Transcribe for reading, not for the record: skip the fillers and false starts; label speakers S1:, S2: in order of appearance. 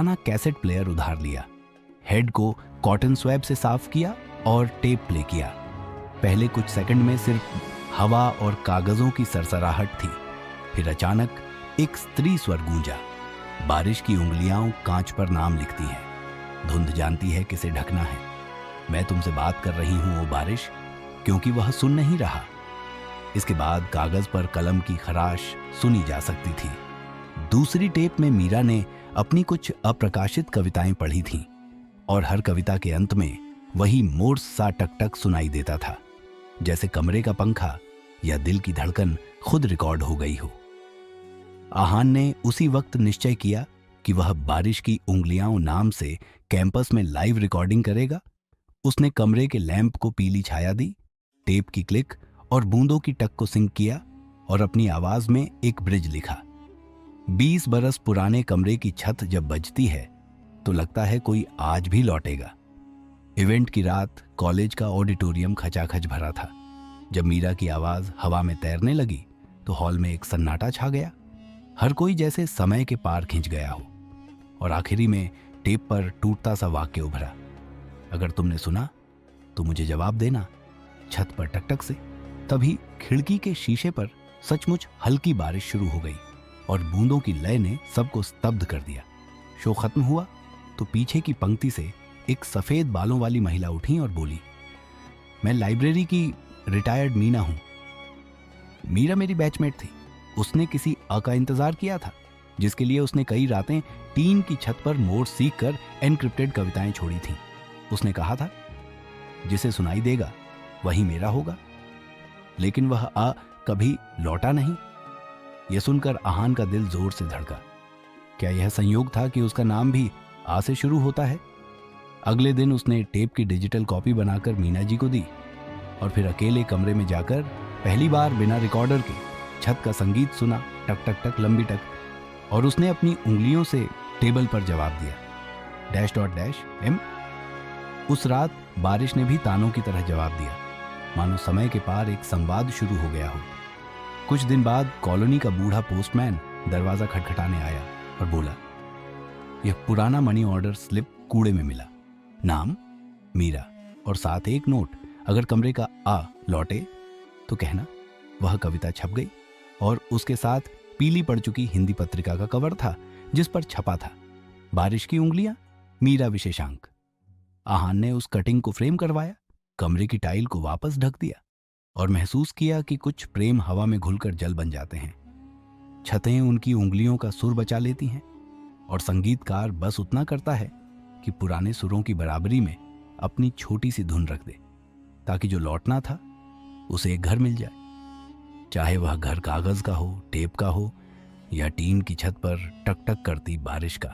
S1: पुराना cassette player उधार लिया, हेड को कॉटन स्वैब से साफ किया और टेप प्ले किया। पहले कुछ सेकंड में सिर्फ हवा और कागजों की सरसराहट थी। फिर अचानक एक स्त्री स्वर गूंजा। बारिश की उंगलियां कांच पर नाम लिखती हैं। धुंध जानती है किसे ढकना है। मैं तुमसे बात कर रही हूं ओ बारिश, क्योंकि वह सुन नहीं रहा। इसके बाद कागज पर कलम की खराश सुनी जा सकती थी। दूसरी टेप में मीरा ने अपनी कुछ अप्रकाशित कविताएं पढ़ी थीं और हर कविता के अंत में वही मोर्स सा टकटक सुनाई देता था, जैसे कमरे का पंखा या दिल की धड़कन खुद रिकॉर्ड हो गई हो। आहान ने उसी वक्त निश्चय किया कि वह बारिश की उंगलियां नाम से कैंपस में लाइव रिकॉर्डिंग करेगा। उसने कमरे के लैंप को पीली छाया दी, टेप की क्लिक और बूंदों की टक को सिंक किया और अपनी आवाज में एक ब्रिज लिखा। 20 बरस पुराने कमरे की छत जब बजती है तो लगता है कोई आज भी लौटेगा। इवेंट की रात कॉलेज का ऑडिटोरियम खचाखच भरा था। जब मीरा की आवाज हवा में तैरने लगी तो हॉल में एक सन्नाटा छा गया। हर कोई जैसे समय के पार खिंच गया हो। और आखिरी में टेप पर टूटता सा वाक्य उभरा, अगर तुमने सुना तो मुझे जवाब देना, छत पर टकटक से। तभी खिड़की के शीशे पर सचमुच हल्की बारिश शुरू हो गई और बूंदों की लय ने सबको स्तब्ध कर दिया। शो खत्म हुआ तो पीछे की पंक्ति से एक सफेद बालों वाली महिला उठी और बोली, मैं लाइब्रेरी की रिटायर्ड मीना हूं। मीरा मेरी बैचमेट थी। उसने किसी अ का इंतजार किया था, जिसके लिए उसने कई रातें टीन की छत पर मोड़ सीख कर एनक्रिप्टेड कविताएं छोड़ी थीं। उसने कहा था, जिसे सुनाई देगा वही मेरा होगा। लेकिन वह अ कभी लौटा नहीं। यह सुनकर आहान का दिल जोर से धड़का। क्या यह संयोग था कि उसका नाम भी आ से शुरू होता है? अगले दिन उसने टेप की डिजिटल कॉपी बनाकर मीना जी को दी और फिर अकेले कमरे में जाकर पहली बार बिना रिकॉर्डर के छत का संगीत सुना, टक टक टक लंबी टक। और उसने अपनी उंगलियों से टेबल पर जवाब दिया, डैश डॉट डैश एम। उस रात बारिश ने भी तानों की तरह जवाब दिया, मानो समय के पार एक संवाद शुरू हो गया हो। कुछ दिन बाद कॉलोनी का बूढ़ा पोस्टमैन दरवाजा खटखटाने आया और बोला, यह पुराना मनी ऑर्डर स्लिप कूड़े में मिला। नाम मीरा और साथ एक नोट, अगर कमरे का आ लौटे तो कहना। वह कविता छप गई और उसके साथ पीली पड़ चुकी हिंदी पत्रिका का कवर था, जिस पर छपा था, बारिश की उंगलियां, मीरा विशेषांक। आहान ने उस कटिंग को फ्रेम करवाया, कमरे की टाइल को वापस ढक दिया और महसूस किया कि कुछ प्रेम हवा में घुलकर जल बन जाते हैं। छतें उनकी उंगलियों का सुर बचा लेती हैं और संगीतकार बस उतना करता है कि पुराने सुरों की बराबरी में अपनी छोटी सी धुन रख दे, ताकि जो लौटना था उसे एक घर मिल जाए। चाहे वह घर कागज का हो, टेप का हो या टीन की छत पर टक टक करती बारिश का।